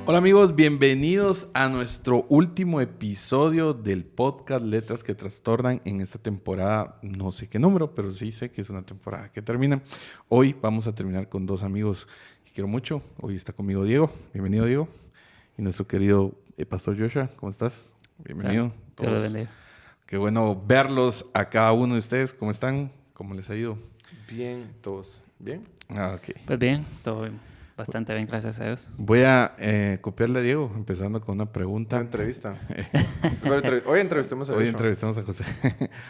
Hola amigos, bienvenidos a nuestro último episodio del podcast Letras que Trastornan en esta temporada, no sé qué número, pero sí sé que es una temporada que termina. Hoy vamos a terminar con dos amigos que quiero mucho. Hoy está conmigo Diego, bienvenido Diego, y nuestro querido Pastor Joshua, ¿cómo estás? Bienvenido. Todos. Qué bueno verlos a cada uno de ustedes, ¿cómo están? ¿Cómo les ha ido? Bien, todos. ¿Bien? Ok. Pues bien, todo bien. Bastante bien, gracias a Dios. Voy a copiarle a Diego, empezando con una pregunta. Una entrevista. Hoy entrevistemos a Hoy Joshua. entrevistamos a José.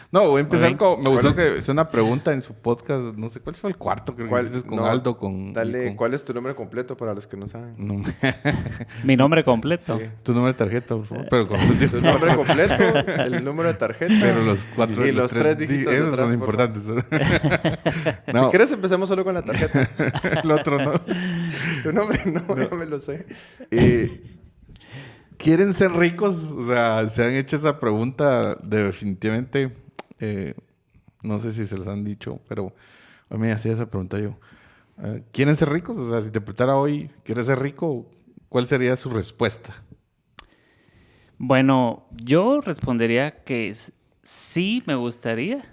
No, voy a empezar con... Me gustó que es una pregunta en su podcast. No sé, ¿cuál fue el cuarto? Creo que hiciste con Aldo. Dale, ¿cuál es tu nombre completo para los que no saben? No, Mi nombre completo. Sí. tu número de tarjeta, por favor. Pero con Tu nombre completo, el número de tarjeta. Pero los cuatro... Y los tres dígitos esos detrás, son por importantes. Si quieres empecemos solo con la tarjeta. El otro no. Tu nombre no, ya me lo sé. ¿Quieren ser ricos? O sea, se han hecho esa pregunta definitivamente. No sé si se les han dicho, pero a mí me hacía esa pregunta yo. ¿Quieren ser ricos? O sea, si te preguntara hoy, ¿quieres ser rico? ¿Cuál sería su respuesta? Bueno, yo respondería que sí me gustaría,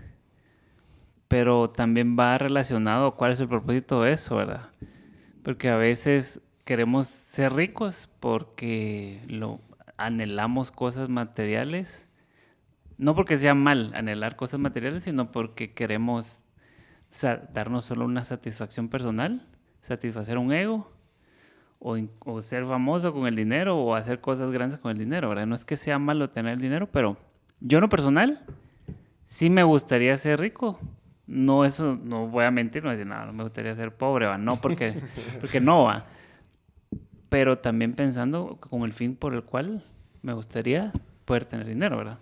pero también va relacionado a cuál es el propósito de eso, ¿verdad? Porque a veces queremos ser ricos porque anhelamos cosas materiales. No porque sea mal anhelar cosas materiales, sino porque queremos darnos solo una satisfacción personal, satisfacer un ego, o ser famoso con el dinero, o hacer cosas grandes con el dinero, ¿verdad? No es que sea malo tener el dinero, pero yo en lo personal sí me gustaría ser rico. No, eso no voy a mentir, no voy a decir nada, no me gustaría ser pobre, ¿va? No, porque no va. Pero también pensando con el fin por el cual me gustaría poder tener dinero, ¿verdad?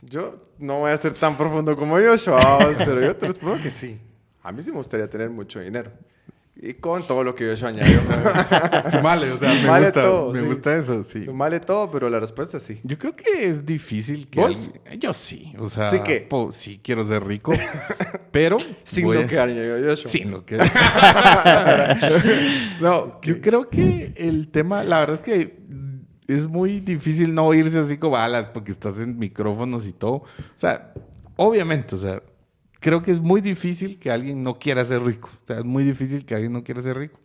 Yo no voy a ser tan profundo como Joshua, pero yo te respondo que sí. A mí sí me gustaría tener mucho dinero. Y con todo lo que Joshua añadió. Sumale, o sea, Sumale todo, me sí. gusta eso, sí. Sumale todo, pero la respuesta es sí. Yo creo que es difícil que ¿Vos? Yo sí, o sea... ¿Sí qué? Sí quiero ser rico, pero... Sin lo que añadió Joshua. Sin lo que... No, yo creo que el tema... La verdad es que es muy difícil no irse así como alas porque estás en micrófonos y todo. O sea, obviamente, o sea... Creo que es muy difícil que alguien no quiera ser rico. O sea, es muy difícil que alguien no quiera ser rico.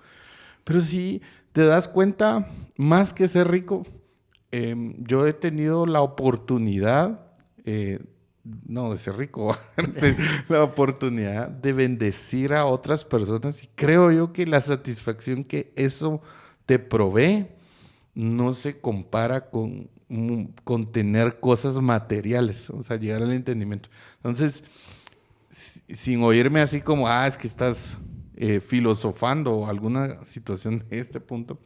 Pero si te das cuenta, más que ser rico, yo he tenido la oportunidad, no de ser rico, la oportunidad de bendecir a otras personas. Y creo yo que la satisfacción que eso te provee no se compara con tener cosas materiales. O sea, llegar al entendimiento. Entonces... sin oírme así como, es que estás filosofando o alguna situación de este punto.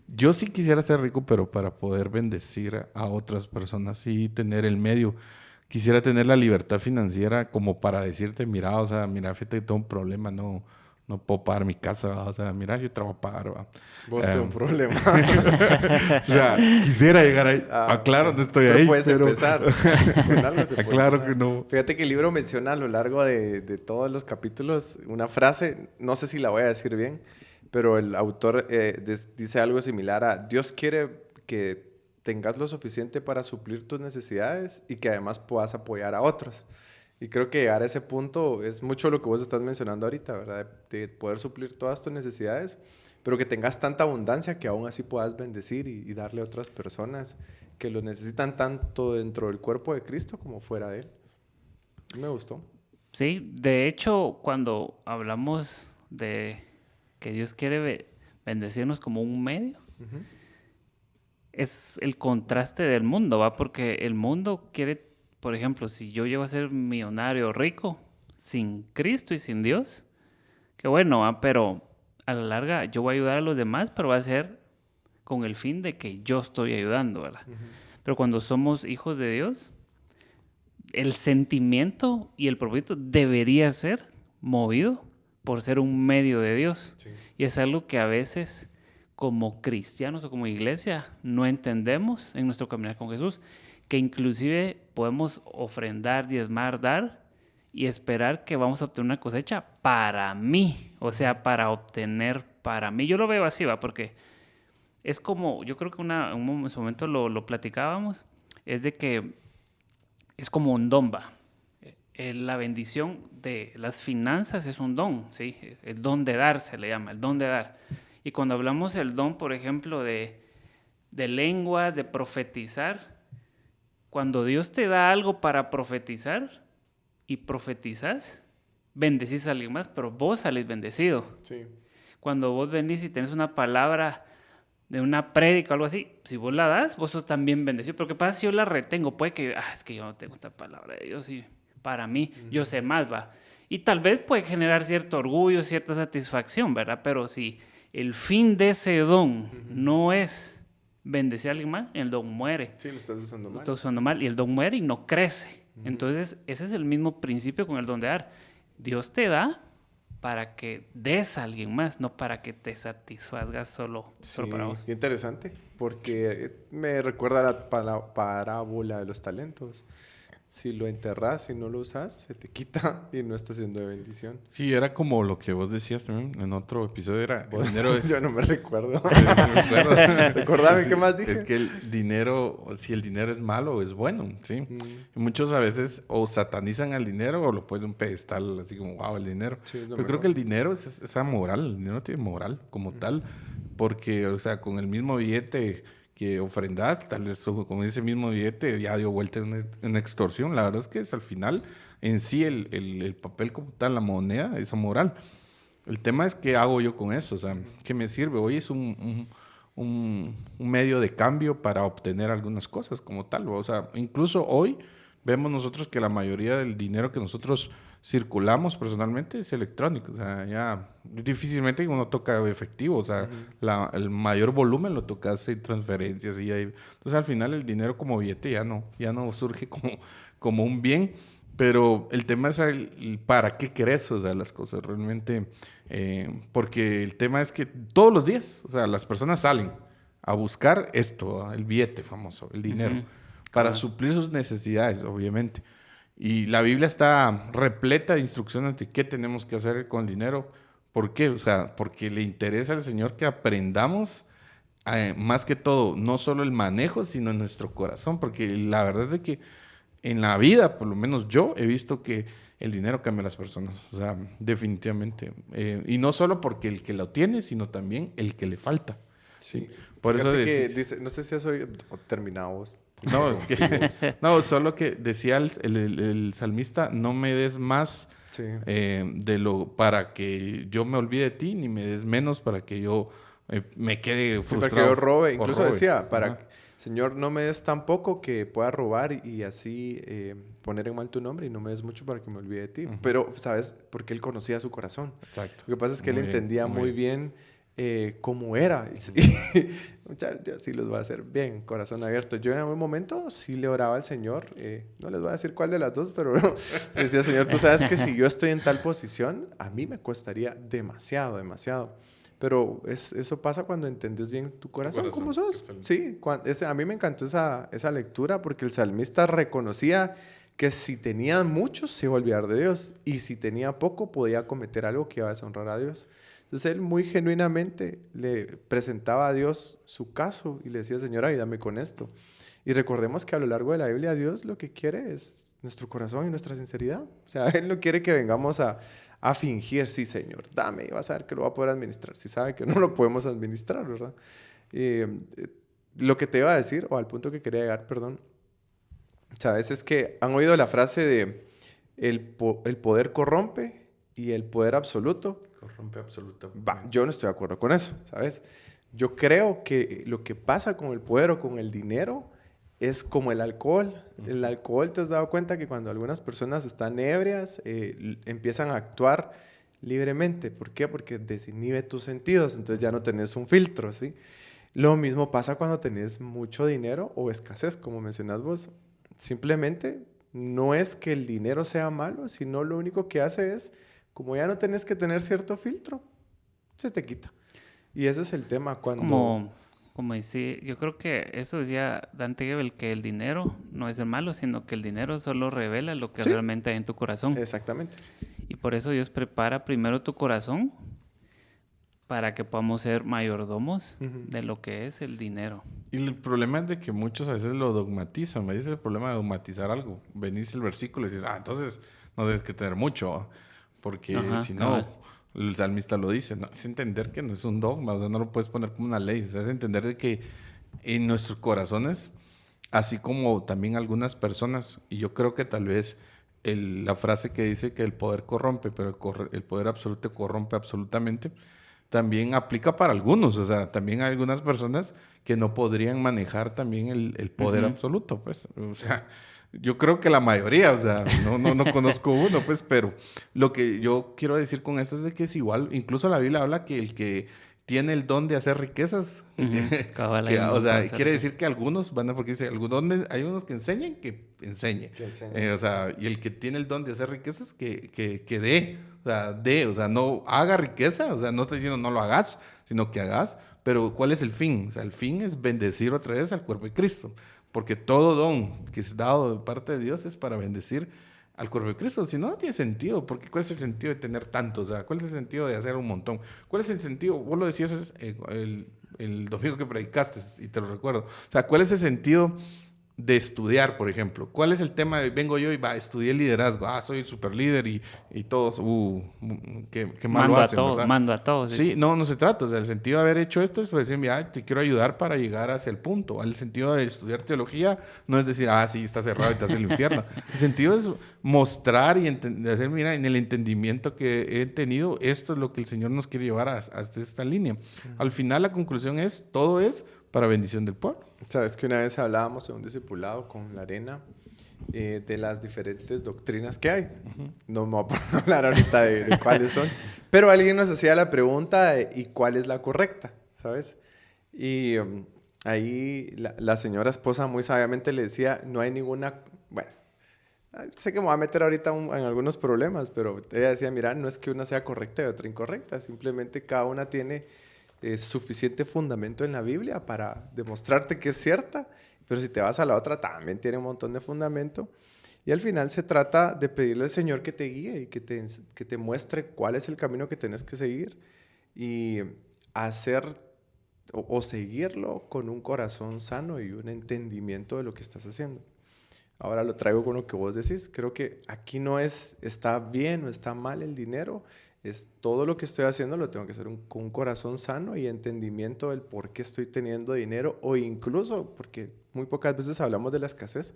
Yo sí quisiera ser rico, pero para poder bendecir a otras personas y tener el medio. Quisiera tener la libertad financiera como para decirte, mira, o sea, mira, fíjate que tengo un problema, no puedo pagar mi casa, ¿va? O sea, mira, yo te voy a pagar, ¿va? Vos tenés un problema. O sea, quisiera llegar ahí. Claro, no estoy ahí, puedes pero... empezar. Con algo se puede Claro empezar. que no. Fíjate que el libro menciona a lo largo de todos los capítulos una frase, no sé si la voy a decir bien, pero el autor dice algo similar a: Dios quiere que tengas lo suficiente para suplir tus necesidades y que además puedas apoyar a otros. Y creo que llegar a ese punto es mucho lo que vos estás mencionando ahorita, ¿verdad? De poder suplir todas tus necesidades, pero que tengas tanta abundancia que aún así puedas bendecir y darle a otras personas que lo necesitan tanto dentro del cuerpo de Cristo como fuera de él. Me gustó. Sí, de hecho, cuando hablamos de que Dios quiere bendecirnos como un medio, es el contraste del mundo, ¿va? Porque el mundo quiere, por ejemplo, si yo llego a ser millonario rico sin Cristo y sin Dios, qué bueno, ¿va? Pero a la larga yo voy a ayudar a los demás, pero va a ser con el fin de que yo estoy ayudando, ¿verdad? Pero cuando somos hijos de Dios, el sentimiento y el propósito debería ser movido por ser un medio de Dios. Sí. Y es algo que a veces como cristianos o como iglesia no entendemos en nuestro caminar con Jesús, que inclusive podemos ofrendar, diezmar, dar y esperar que vamos a obtener una cosecha para mí, o sea, para obtener para mí. Yo lo veo así, ¿va? Porque es como, yo creo que en su momento lo platicábamos, es de que es como un don, va. La bendición de las finanzas es un don, ¿sí? El don de dar se le llama, el don de dar. Y cuando hablamos del don, por ejemplo, de lenguas, de profetizar, cuando Dios te da algo para profetizar y profetizas, bendecís a alguien más, pero vos salís bendecido. Sí. Cuando vos venís y tenés una palabra de una prédica o algo así, si vos la das, vos sos también bendecido. Pero ¿qué pasa si yo la retengo? Puede que, es que yo no tengo esta palabra de Dios y para mí, yo sé más, va. Y tal vez puede generar cierto orgullo, cierta satisfacción, ¿verdad? Pero si el fin de ese don no es bendecir a alguien más, el don muere. Sí, lo estás usando mal. Lo estás usando mal y el don muere y no crece. Entonces, ese es el mismo principio con el don de dar. Dios te da para que des a alguien más, no para que te satisfagas solo para vos. Qué interesante, porque me recuerda a la parábola de los talentos. Si lo enterras y no lo usas, se te quita y no está siendo de bendición. Sí, era como lo que vos decías también en otro episodio, era el dinero es... Yo no me recuerdo. Sí, me acuerdo. Recordame, ¿qué más dije? Es que el dinero, si el dinero es malo o es bueno, ¿sí? Y muchos a veces o satanizan al dinero o lo ponen en un pedestal, así como, wow, el dinero. Sí, es lo Pero creo mejor. que el dinero es esa moral, el dinero tiene moral como tal, porque, o sea, con el mismo billete que ofrendas, tal vez con ese mismo billete ya dio vuelta en extorsión. La verdad es que es al final en sí el papel como tal, la moneda, esa moral. El tema es qué hago yo con eso, o sea, ¿qué me sirve? Hoy es un medio de cambio para obtener algunas cosas como tal. O sea, incluso hoy vemos nosotros que la mayoría del dinero que nosotros circulamos personalmente es electrónico. O sea, ya difícilmente uno toca efectivo. O sea, el mayor volumen lo tocas en transferencias. Entonces, al final, el dinero como billete ya no surge como un bien. Pero el tema es el para qué querés, o sea, las cosas realmente. Porque el tema es que todos los días, o sea, las personas salen a buscar esto, el billete famoso, el dinero, para suplir sus necesidades, obviamente. Y la Biblia está repleta de instrucciones de qué tenemos que hacer con el dinero. ¿Por qué? O sea, porque le interesa al Señor que aprendamos más que todo, no solo el manejo, sino en nuestro corazón. Porque la verdad es de que en la vida, por lo menos yo, he visto que el dinero cambia a las personas. O sea, definitivamente. Y no solo porque el que lo tiene, sino también el que le falta. Sí. Por eso que dice, no sé si has oído, o terminado vos. No, es que, no, solo que decía el salmista, no me des más para que yo me olvide de ti, ni me des menos para que yo me quede frustrado. Para que yo robe. Incluso decía, Señor, no me des tan poco que pueda robar y así poner en mal tu nombre y no me des mucho para que me olvide de ti. Pero, ¿sabes? Porque él conocía su corazón. Exacto. Lo que pasa es que él entendía muy bien cómo era. Yo sí les voy a hacer bien, corazón abierto. Yo en algún momento sí le oraba al Señor. No les voy a decir cuál de las dos, pero decía, Señor, tú sabes que si yo estoy en tal posición, a mí me costaría demasiado, demasiado. Pero eso pasa cuando entendés bien tu corazón, cómo sos. Sí, a mí me encantó esa lectura porque el salmista reconocía que si tenía mucho se iba a olvidar de Dios y si tenía poco podía cometer algo que iba a deshonrar a Dios. Entonces él muy genuinamente le presentaba a Dios su caso y le decía, Señor, ayúdame con esto. Y recordemos que a lo largo de la Biblia Dios lo que quiere es nuestro corazón y nuestra sinceridad. O sea, Él no quiere que vengamos a fingir, sí, Señor, dame y vas a ver que lo va a poder administrar. Si sabe que no lo podemos administrar, ¿verdad? Lo que te iba a decir, o al punto que quería llegar, perdón, ¿sabes? Es que han oído la frase de el poder corrompe y el poder absoluto corrompe absolutamente. Yo no estoy de acuerdo con eso, ¿sabes? Yo creo que lo que pasa con el poder o con el dinero es como el alcohol. El alcohol, ¿te has dado cuenta que cuando algunas personas están ebrias, empiezan a actuar libremente? ¿Por qué? Porque desinhibe tus sentidos, entonces ya no tenés un filtro, ¿sí? Lo mismo pasa cuando tenés mucho dinero o escasez, como mencionas vos. Simplemente no es que el dinero sea malo, sino lo único que hace es, como ya no tenés que tener cierto filtro, se te quita. Y ese es el tema cuando... Como decía, yo creo que eso decía Dante Gebel, que el dinero no es el malo, sino que el dinero solo revela lo que realmente hay en tu corazón. Exactamente. Y por eso Dios prepara primero tu corazón para que podamos ser mayordomos de lo que es el dinero. Y el problema es de que muchos a veces lo dogmatizan. Ese es el problema de dogmatizar algo. Venís el versículo y dices, entonces no tienes que tener mucho, ¿va? Porque si no, cabal. el salmista lo dice, ¿no? Es entender que no es un dogma, o sea, no lo puedes poner como una ley. O sea, es entender de que en nuestros corazones, así como también algunas personas, y yo creo que tal vez la frase que dice que el poder corrompe, pero el poder absoluto corrompe absolutamente, también aplica para algunos. O sea, también hay algunas personas que no podrían manejar también el poder absoluto, pues. O sea, yo creo que la mayoría, o sea, no conozco uno, pues, pero lo que yo quiero decir con eso es de que es igual, incluso la Biblia habla que el que tiene el don de hacer riquezas, Cabal, que, hay un o don para sea, hacer quiere riquezas. decir que algunos van a, porque dice, hay unos que enseñen, que enseñe. Que enseñe. O sea, y el que tiene el don de hacer riquezas, que dé. O sea, no haga riqueza, o sea, no está diciendo no lo hagas, sino que hagas, pero ¿cuál es el fin? O sea, el fin es bendecir otra vez al cuerpo de Cristo, porque todo don que es dado de parte de Dios es para bendecir al cuerpo de Cristo. Si no, no tiene sentido, porque ¿cuál es el sentido de tener tanto? O sea, ¿cuál es el sentido de hacer un montón? ¿Cuál es el sentido? Vos lo decías el domingo que predicaste, y te lo recuerdo. O sea, ¿cuál es el sentido de estudiar, por ejemplo? ¿Cuál es el tema de vengo yo y estudié liderazgo? Soy el super líder y todos, qué mal lo hacen, ¿verdad? Mando a todos. Sí, no se trata. O sea, el sentido de haber hecho esto es decir, mira, te quiero ayudar para llegar hacia el punto. El sentido de estudiar teología no es decir, sí, está cerrado y te hace el infierno. El sentido es mostrar y hacer, mira, en el entendimiento que he tenido, esto es lo que el Señor nos quiere llevar hasta esta línea. Al final, la conclusión es, todo es para bendición del pueblo. Sabes que una vez hablábamos en un discipulado con la Arena de las diferentes doctrinas que hay. No me voy a poner a hablar ahorita de cuáles son, pero alguien nos hacía la pregunta de ¿y cuál es la correcta? ¿Sabes? Y ahí la señora esposa muy sabiamente le decía, no hay ninguna... Bueno, sé que me voy a meter ahorita en algunos problemas, pero ella decía, mira, no es que una sea correcta y otra incorrecta, simplemente cada una tiene suficiente fundamento en la Biblia para demostrarte que es cierta, pero si te vas a la otra también tiene un montón de fundamento. Y al final se trata de pedirle al Señor que te guíe y que te muestre cuál es el camino que tienes que seguir y hacer o seguirlo con un corazón sano y un entendimiento de lo que estás haciendo. Ahora lo traigo con lo que vos decís. Creo que aquí no es está bien o está mal el dinero. Es todo lo que estoy haciendo lo tengo que hacer con un corazón sano y entendimiento del por qué estoy teniendo dinero o incluso, porque muy pocas veces hablamos de la escasez,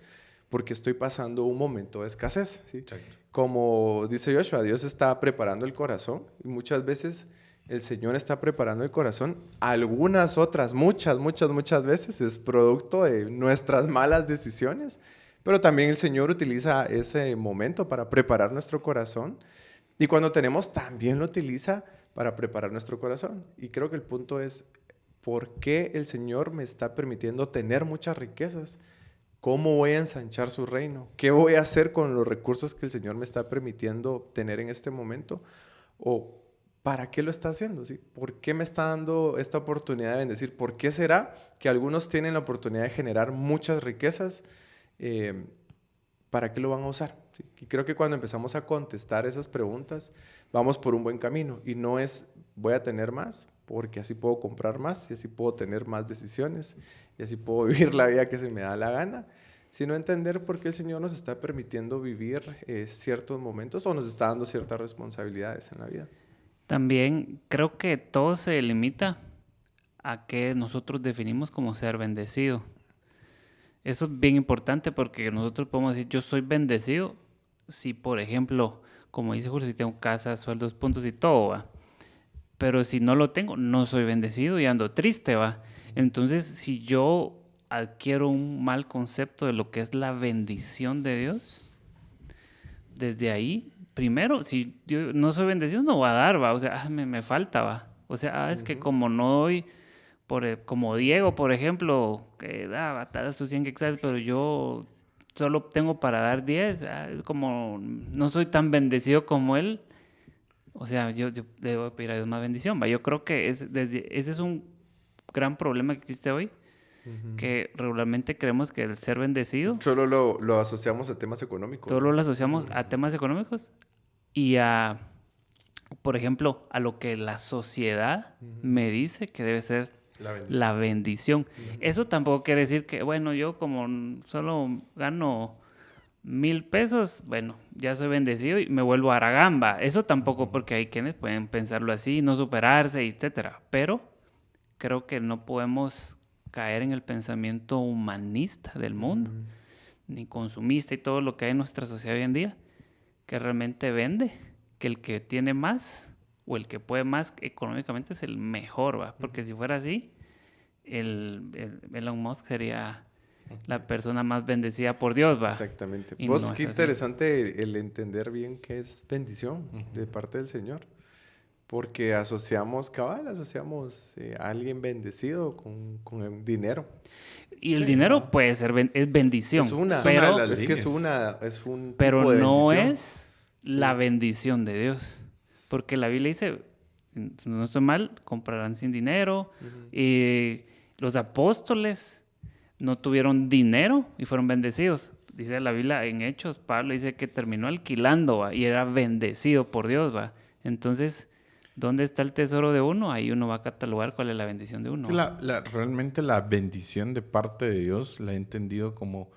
porque estoy pasando un momento de escasez, ¿sí? Como dice Joshua, Dios está preparando el corazón y muchas veces el Señor está preparando el corazón. Algunas otras, muchas veces es producto de nuestras malas decisiones, pero también el Señor utiliza ese momento para preparar nuestro corazón. Y cuando tenemos, también lo utiliza para preparar nuestro corazón. Y creo que el punto es, ¿por qué el Señor me está permitiendo tener muchas riquezas? ¿Cómo voy a ensanchar su reino? ¿Qué voy a hacer con los recursos que el Señor me está permitiendo tener en este momento? ¿O para qué lo está haciendo? ¿Sí? ¿Por qué me está dando esta oportunidad de bendecir? ¿Por qué será que algunos tienen la oportunidad de generar muchas riquezas? ¿Para qué lo van a usar? ¿Sí? Y creo que cuando empezamos a contestar esas preguntas, vamos por un buen camino. Y no es, voy a tener más, porque así puedo comprar más, y así puedo tener más decisiones, y así puedo vivir la vida que se me da la gana, sino entender por qué el Señor nos está permitiendo vivir ciertos momentos o nos está dando ciertas responsabilidades en la vida. También creo que todo se limita a que nosotros definimos como ser bendecido. Eso es bien importante porque nosotros podemos decir, yo soy bendecido si, por ejemplo, como dice Julio, si tengo casa, sueldos, puntos y todo, ¿va? Pero si no lo tengo, no soy bendecido y ando triste, ¿va? Entonces, si yo adquiero un mal concepto de lo que es la bendición de Dios, desde ahí, primero, si yo no soy bendecido, no voy a dar, ¿va? O sea, me falta, ¿va? O sea, es que como no doy... como Diego, por ejemplo, que da sus 100 quetzales, pero yo solo tengo para dar 10, como no soy tan bendecido como él, o sea, yo debo pedir a Dios más bendición, ¿va? Yo creo que ese es un gran problema que existe hoy, que regularmente creemos que el ser bendecido... Solo lo asociamos a temas económicos. Solo lo asociamos a temas económicos y a por ejemplo, a lo que la sociedad me dice que debe ser la bendición. Eso tampoco quiere decir que, bueno, yo como solo gano 1,000 pesos, bueno, ya soy bendecido y me vuelvo aragamba. Eso tampoco, porque hay quienes pueden pensarlo así, no superarse, etcétera. Pero creo que no podemos caer en el pensamiento humanista del mundo, ni consumista y todo lo que hay en nuestra sociedad hoy en día, que realmente vende, que el que tiene más o el que puede más económicamente es el mejor, ¿va? Porque si fuera así, Elon Musk sería la persona más bendecida por Dios, ¿va? Exactamente. Y Vos, no qué es así. interesante el entender bien qué es bendición de parte del Señor. Porque asociamos a alguien bendecido con el dinero. Y el dinero puede ser es bendición, Es una, pero, es que es un pero tipo de no bendición. es la bendición de Dios. Porque la Biblia dice, si no estoy mal, comprarán sin dinero. Y los apóstoles no tuvieron dinero y fueron bendecidos. Dice la Biblia en Hechos, Pablo dice que terminó alquilando, ¿va? Y era bendecido por Dios, ¿va? Entonces, ¿dónde está el tesoro de uno? Ahí uno va a catalogar cuál es la bendición de uno. Realmente la bendición de parte de Dios la he entendido como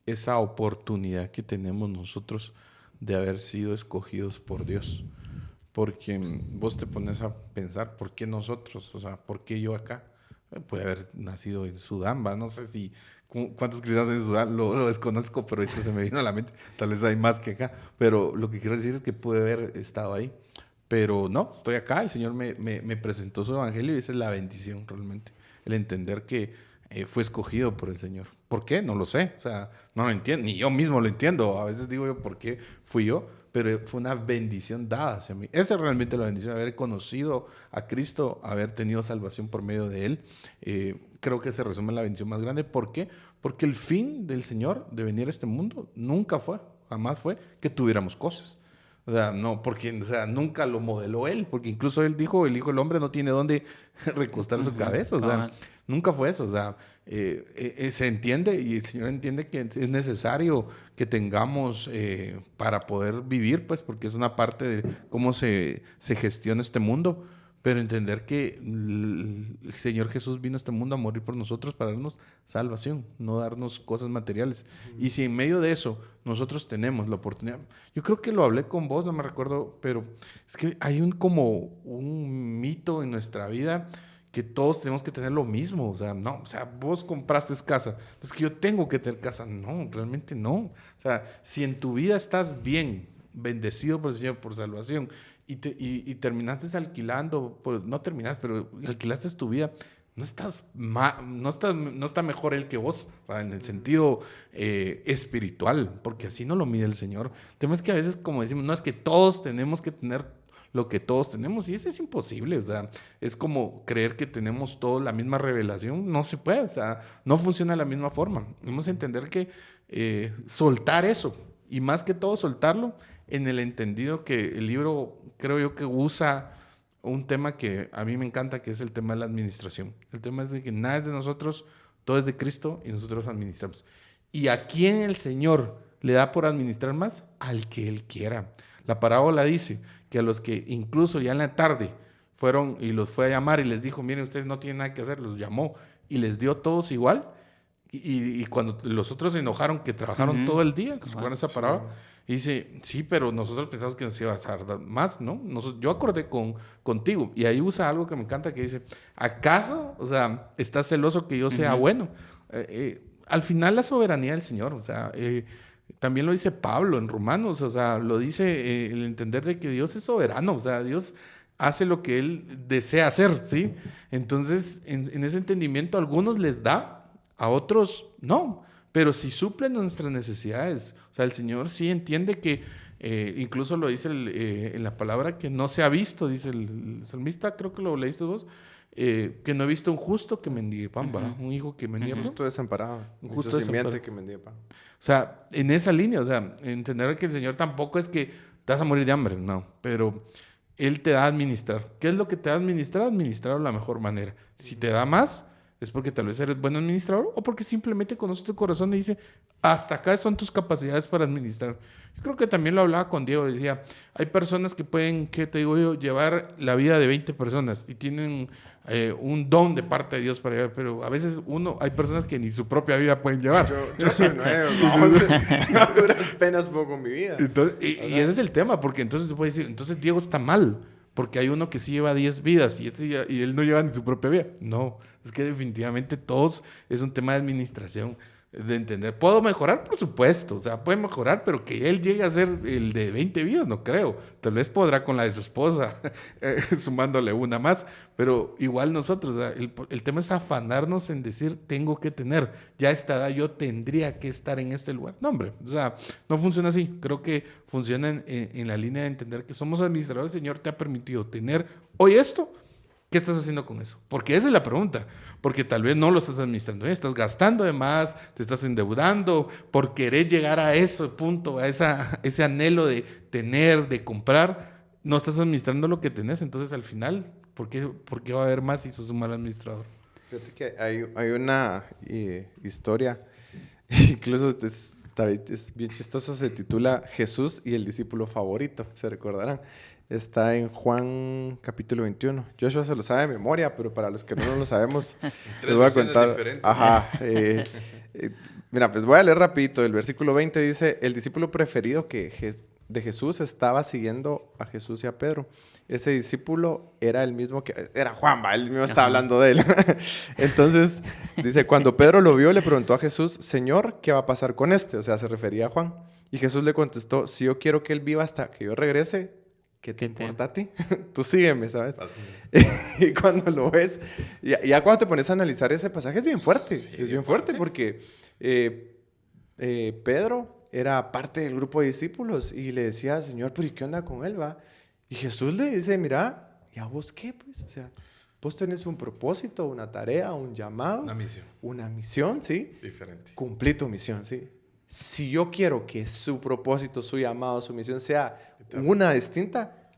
esa oportunidad que tenemos nosotros de haber sido escogidos por Dios. Porque vos te pones a pensar, ¿por qué nosotros? O sea, ¿por qué yo acá? Puede haber nacido en Sudán, ¿va? No sé si cuántos cristianos hay en Sudán, lo desconozco, pero esto se me vino a la mente. Tal vez hay más que acá. Pero lo que quiero decir es que pude haber estado ahí. Pero no, estoy acá, el Señor me presentó su evangelio y esa es la bendición realmente. El entender que fue escogido por el Señor. ¿Por qué? No lo sé. O sea, no lo entiendo, ni yo mismo lo entiendo. A veces digo yo, ¿por qué fui yo? Pero fue una bendición dada hacia mí. Esa es realmente la bendición, haber conocido a Cristo, haber tenido salvación por medio de Él. Creo que se resume en la bendición más grande. ¿Por qué? Porque el fin del Señor de venir a este mundo nunca fue, jamás fue que tuviéramos cosas. O sea, no, porque nunca lo modeló Él, porque incluso Él dijo, el Hijo del Hombre no tiene dónde recostar su cabeza. O sea, nunca fue eso. O sea, se entiende y el Señor entiende que es necesario que tengamos para poder vivir, pues, porque es una parte de cómo se gestiona este mundo. Pero entender que el Señor Jesús vino a este mundo a morir por nosotros para darnos salvación, no darnos cosas materiales. Y si en medio de eso nosotros tenemos la oportunidad, yo creo que lo hablé con vos, no me recuerdo, pero es que hay como un mito en nuestra vida que todos tenemos que tener lo mismo. O sea, no, o sea, vos compraste casa, es que yo tengo que tener casa. No, realmente no. O sea, si en tu vida estás bien, bendecido por el Señor, por salvación, y terminaste alquilando, no terminaste, pero alquilaste tu vida, no está mejor él que vos, o sea, en el sentido espiritual, porque así no lo mide el Señor. El tema es que a veces, como decimos, no es que todos tenemos que tener lo que todos tenemos, y eso es imposible. O sea, es como creer que tenemos todos la misma revelación, no se puede. O sea, no funciona de la misma forma. Debemos entender que soltar eso, y más que todo soltarlo en el entendido que el libro, creo yo, que usa un tema que a mí me encanta, que es el tema de la administración. El tema es de que nada es de nosotros, todo es de Cristo y nosotros administramos. ¿Y a quién el Señor le da por administrar más? Al que Él quiera. La parábola dice que a los que incluso ya en la tarde fueron y los fue a llamar y les dijo, miren, ustedes no tienen nada que hacer, los llamó y les dio todos igual. Y cuando los otros se enojaron que trabajaron todo el día, ¿se acuerdan esa parábola? Y dice, sí, pero nosotros pensamos que nos iba a dar más, ¿no? Yo acordé contigo. Y ahí usa algo que me encanta, que dice, ¿acaso, o sea, estás celoso que yo sea bueno? Al final la soberanía del Señor, o sea, también lo dice Pablo en Romanos, o sea, lo dice el entender de que Dios es soberano, o sea, Dios hace lo que Él desea hacer, ¿sí? Entonces, en ese entendimiento, a algunos les da, a otros no, pero si suplen nuestras necesidades. O sea, el Señor sí entiende que, incluso lo dice en la palabra, que no se ha visto, dice el salmista, creo que lo leíste vos, que no he visto un justo que mendigue pan, ¿verdad? Un hijo que mendigue pan. Justo desamparado. Un justo simiente que mendigue pan. O sea, en esa línea, o sea, entender que el Señor tampoco es que te vas a morir de hambre, no, pero Él te da a administrar. ¿Qué es lo que te da a administrar? Administrarlo de la mejor manera. Si te da más, es porque tal vez eres buen administrador o porque simplemente conoces tu corazón y dice, hasta acá son tus capacidades para administrar. Yo creo que también lo hablaba con Diego, decía, hay personas que pueden, ¿qué te digo yo?, llevar la vida de 20 personas y tienen un don de parte de Dios para llevar, pero a veces hay personas que ni su propia vida pueden llevar. Yo soy nuevo, vamos, a duras penas pongo mi vida. Entonces, y ese es el tema, porque entonces tú puedes decir, entonces Diego está mal, porque hay uno que sí lleva 10 vidas y él no lleva ni su propia vida. No, es que definitivamente todos es un tema de administración, de entender. ¿Puedo mejorar? Por supuesto, o sea, puede mejorar, pero que él llegue a ser el de 20 vidas, no creo. Tal vez podrá con la de su esposa, sumándole una más, pero igual nosotros, o sea, el tema es afanarnos en decir, tengo que tener, ya a esta edad yo tendría que estar en este lugar. No, hombre, o sea, no funciona así. Creo que funciona en la línea de entender que somos administradores, el Señor te ha permitido tener hoy esto. ¿Qué estás haciendo con eso? Porque esa es la pregunta. Porque tal vez no lo estás administrando bien, estás gastando de más, te estás endeudando por querer llegar a ese punto, a ese anhelo de tener, de comprar. No estás administrando lo que tenés. Entonces, al final, ¿por qué va a haber más si sos un mal administrador? Fíjate que hay una historia, incluso es bien chistoso, se titula Jesús y el discípulo favorito, se recordarán. Está en Juan capítulo 21. Joshua se lo sabe de memoria, pero para los que no lo sabemos, les voy a contar. Ajá. Mira, pues voy a leer rapidito. El versículo 20 dice, el discípulo preferido de Jesús estaba siguiendo a Jesús y a Pedro. Ese discípulo era el mismo que... Era Juan, ¿va? Él mismo estaba hablando de él. Entonces, dice, cuando Pedro lo vio, le preguntó a Jesús, Señor, ¿qué va a pasar con este? O sea, se refería a Juan. Y Jesús le contestó, si yo quiero que él viva hasta que yo regrese, ¿qué te importa a ti? Tú sígueme, ¿sabes? Y cuando lo ves, ya cuando te pones a analizar ese pasaje es bien fuerte. Sí, es bien fuerte porque Pedro era parte del grupo de discípulos y le decía, Señor, ¿pero y qué onda con él, va? Y Jesús le dice, mira, ¿y a vos qué, pues? O sea, vos tenés un propósito, una tarea, un llamado. Una misión. Una misión, ¿sí? Diferente. Cumplí tu misión, ¿sí? Si yo quiero que su propósito, su llamado, su misión sea una distinta,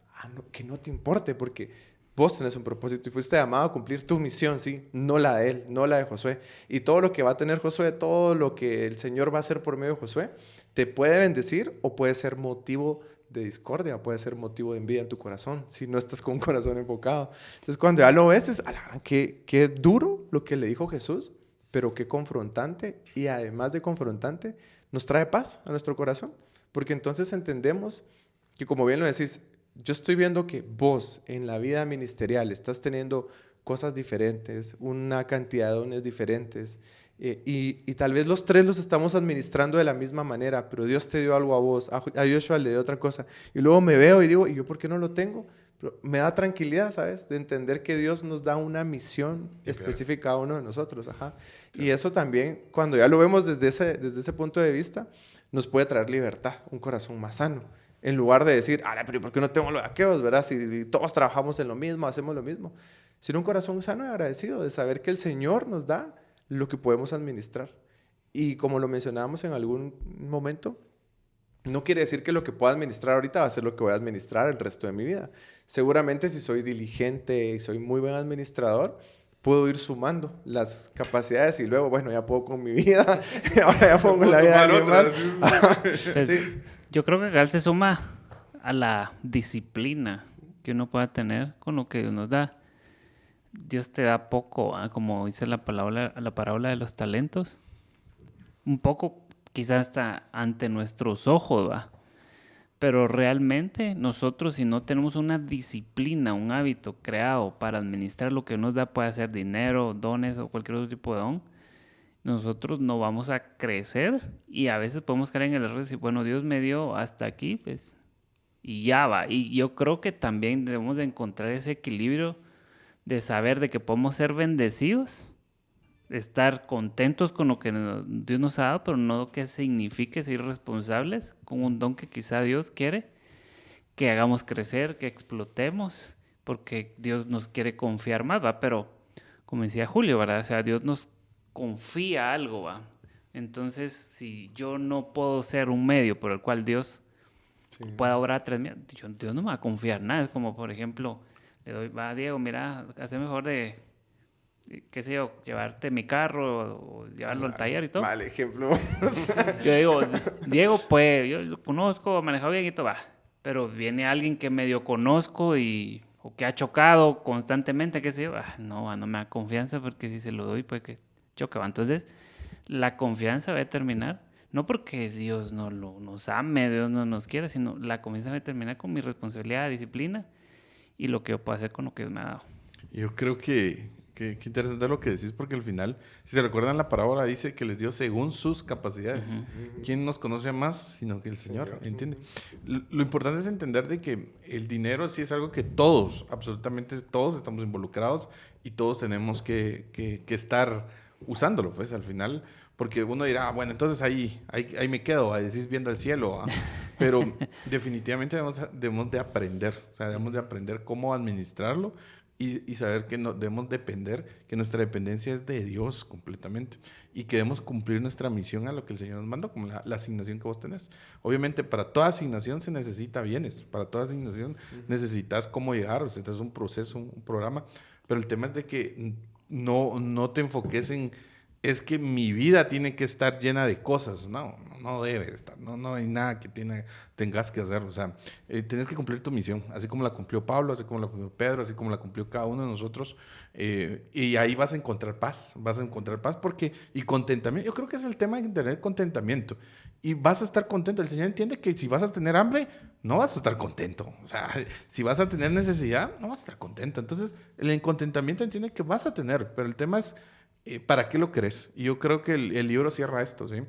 que no te importe, porque vos tenés un propósito y fuiste llamado a cumplir tu misión, ¿sí? No la de él, no la de Josué. Y todo lo que va a tener Josué, todo lo que el Señor va a hacer por medio de Josué, te puede bendecir o puede ser motivo de discordia, puede ser motivo de envidia en tu corazón, si no estás con un corazón enfocado. Entonces, cuando ya lo ves, es, qué duro lo que le dijo Jesús, pero qué confrontante, y además de confrontante, nos trae paz a nuestro corazón, porque entonces entendemos que, como bien lo decís, yo estoy viendo que vos en la vida ministerial estás teniendo cosas diferentes, una cantidad de dones diferentes, y tal vez los tres los estamos administrando de la misma manera, pero Dios te dio algo a vos, a Joshua le dio otra cosa, y luego me veo y digo, ¿y yo por qué no lo tengo? Pero me da tranquilidad, ¿sabes? De entender que Dios nos da una misión específica a uno de nosotros. Ajá. Sí. Y eso también, cuando ya lo vemos desde ese punto de vista, nos puede traer libertad, un corazón más sano. En lugar de decir, pero ¿por qué no tengo lo de aquellos, verdad? Si todos trabajamos en lo mismo, hacemos lo mismo. Sino un corazón sano y agradecido de saber que el Señor nos da lo que podemos administrar. Y como lo mencionábamos en algún momento, no quiere decir que lo que pueda administrar ahorita va a ser lo que voy a administrar el resto de mi vida. Seguramente si soy diligente y soy muy buen administrador, puedo ir sumando las capacidades y luego, bueno, ya puedo con mi vida, ahora ya pongo la vida de alguien más. Sí. Yo creo que acá se suma a la disciplina que uno pueda tener con lo que Dios nos da. Dios te da poco, como dice la parábola de los talentos. Un poco quizás está ante nuestros ojos, ¿va? Pero realmente nosotros, si no tenemos una disciplina, un hábito creado para administrar lo que nos da, puede ser dinero, dones o cualquier otro tipo de don, nosotros no vamos a crecer y a veces podemos caer en el error de decir, bueno, Dios me dio hasta aquí, pues, y ya va. Y yo creo que también debemos de encontrar ese equilibrio de saber de que podemos ser bendecidos, estar contentos con lo que Dios nos ha dado, pero no que signifique ser responsables con un don que quizá Dios quiere que hagamos crecer, que explotemos, porque Dios nos quiere confiar más, ¿va? Pero, como decía Julio, ¿verdad? O sea, Dios nos confía algo, ¿va? Entonces, si yo no puedo ser un medio por el cual Dios pueda obrar a través mío, Dios no me va a confiar nada. Es como, por ejemplo, le doy, va, Diego, mira, hace mejor de qué sé yo, llevarte mi carro o llevarlo al taller y todo. Mal ejemplo. Yo digo, Diego, pues, yo lo conozco, manejado bien y todo, va. Pero viene alguien que medio conozco o que ha chocado constantemente, qué sé yo, no me da confianza porque si se lo doy, pues que choque, va. Entonces, la confianza va a terminar, no porque Dios no nos ame, Dios no nos quiera, sino la confianza va a terminar con mi responsabilidad, disciplina y lo que yo puedo hacer con lo que Dios me ha dado. Yo creo que interesante lo que decís, porque al final, si se recuerdan la parábola, dice que les dio según sus capacidades. ¿Quién nos conoce más sino que el Señor? ¿Entiende? Lo importante es entender de que el dinero sí es algo que todos, absolutamente todos estamos involucrados y todos tenemos que estar usándolo, pues al final, porque uno dirá, bueno, entonces ahí me quedo, ahí decís viendo el cielo, pero definitivamente debemos de aprender, o sea, debemos de aprender cómo administrarlo y saber que no, debemos depender, que nuestra dependencia es de Dios completamente y que debemos cumplir nuestra misión a lo que el Señor nos mandó, como la asignación que vos tenés. Obviamente, para toda asignación se necesita bienes, para toda asignación necesitas cómo llegar, o sea, este es un proceso, un programa, pero el tema es de que no te enfoques en es que mi vida tiene que estar llena de cosas. No debe estar. No hay nada que tengas que hacer. O sea, tienes que cumplir tu misión, así como la cumplió Pablo, así como la cumplió Pedro, así como la cumplió cada uno de nosotros. Y ahí vas a encontrar paz. Y contentamiento. Yo creo que es el tema de tener contentamiento. Y vas a estar contento. El Señor entiende que si vas a tener hambre, no vas a estar contento. O sea, si vas a tener necesidad, no vas a estar contento. Entonces, el contentamiento entiende que vas a tener, pero el tema es ¿para qué lo crees? Y yo creo que el libro cierra esto, ¿sí?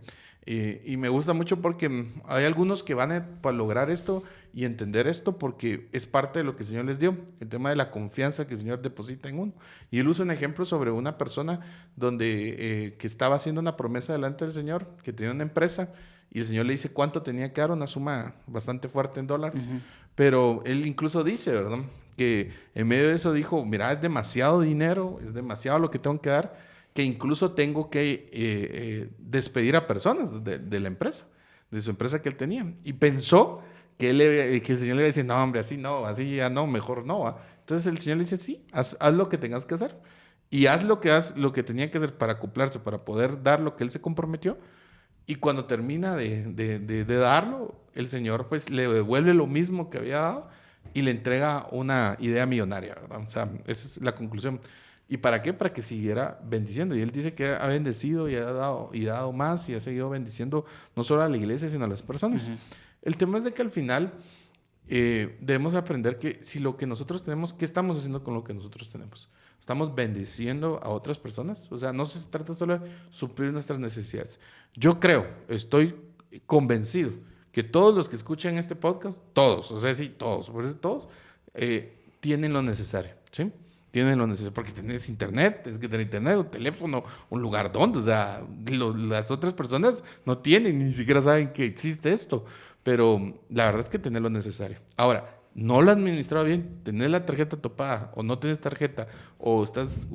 Y me gusta mucho porque hay algunos que van a lograr esto y entender esto porque es parte de lo que el Señor les dio, el tema de la confianza que el Señor deposita en uno. Y él usa un ejemplo sobre una persona que estaba haciendo una promesa delante del Señor, que tenía una empresa, y el Señor le dice cuánto tenía que dar, una suma bastante fuerte en dólares. Pero él incluso dice, ¿verdad?, que en medio de eso dijo, mira, es demasiado dinero, es demasiado lo que tengo que dar, que incluso tengo que despedir a personas de la empresa, de su empresa que él tenía. Y pensó que el Señor le iba a decir, no, hombre, así no, así ya no, mejor no. ¿Va? Entonces el Señor le dice, sí, haz lo que tengas que hacer. Y haz lo que tenía que hacer para acoplarse, para poder dar lo que él se comprometió. Y cuando termina de darlo, el Señor pues le devuelve lo mismo que había dado y le entrega una idea millonaria, ¿verdad? O sea, esa es la conclusión. ¿Y para qué? Para que siguiera bendiciendo. Y él dice que ha bendecido y ha dado más y ha seguido bendiciendo no solo a la iglesia, sino a las personas. El tema es de que al final debemos aprender que si lo que nosotros tenemos, ¿qué estamos haciendo con lo que nosotros tenemos? ¿Estamos bendiciendo a otras personas? O sea, no se trata solo de suplir nuestras necesidades. Yo estoy convencido que todos los que escuchan este podcast, todos, o sea, sí, todos, tienen lo necesario, ¿sí? Tienen lo necesario, porque tienes internet, tienes que tener internet, un teléfono, un lugar donde, o sea, las otras personas no tienen, ni siquiera saben que existe esto, pero la verdad es que tener lo necesario. Ahora, no lo has administrado bien, tener la tarjeta topada, o no tienes tarjeta, o estás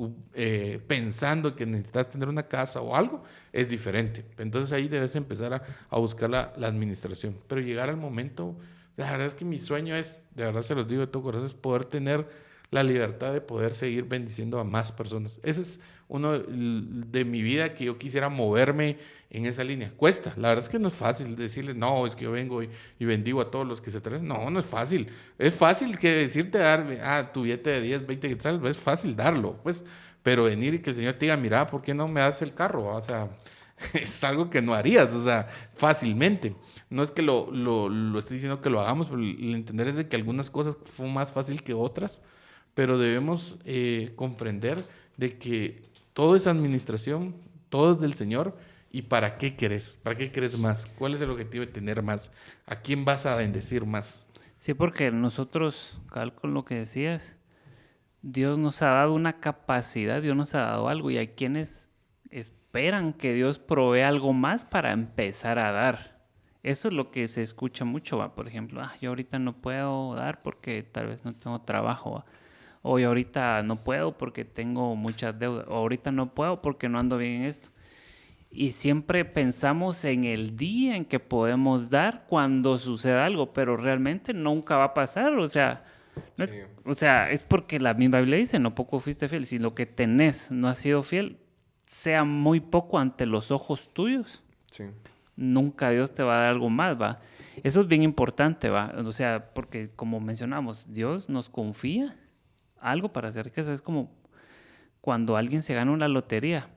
pensando que necesitas tener una casa o algo, es diferente. Entonces ahí debes empezar a buscar la administración, pero llegar al momento, la verdad es que mi sueño es, de verdad se los digo de todo corazón, es poder tener la libertad de poder seguir bendiciendo a más personas. Ese es uno de mi vida que yo quisiera moverme en esa línea. Cuesta, la verdad es que no es fácil decirles, no, es que yo vengo y bendigo a todos los que se traen. No es fácil. Es fácil que decirte dar tu billete de 10, 20 quetzales, es fácil darlo, pues, pero venir y que el Señor te diga, mira, ¿por qué no me das el carro? O sea, es algo que no harías, o sea, fácilmente. No es que lo estoy diciendo que lo hagamos, pero el entender es de que algunas cosas fue más fácil que otras, pero debemos comprender de que todo es administración, todo es del Señor. ¿Y para qué querés? ¿Para qué querés más? ¿Cuál es el objetivo de tener más? ¿A quién vas a bendecir más? Sí, porque nosotros, con lo que decías, Dios nos ha dado una capacidad, Dios nos ha dado algo, y hay quienes esperan que Dios provee algo más para empezar a dar. Eso es lo que se escucha mucho, ¿va? Por ejemplo, yo ahorita no puedo dar porque tal vez no tengo trabajo, ¿va? O yo ahorita no puedo porque tengo muchas deudas. O ahorita no puedo porque no ando bien en esto. Y siempre pensamos en el día en que podemos dar cuando suceda algo, pero realmente nunca va a pasar. O sea, No Sí. o sea, es porque la misma Biblia dice, no poco fuiste fiel. Si lo que tenés no ha sido fiel, sea muy poco ante los ojos tuyos, Sí. nunca Dios te va a dar algo más, ¿va? Eso es bien importante, ¿va? O sea, porque como mencionamos, Dios nos confía algo para hacer que es como cuando alguien se gana una lotería.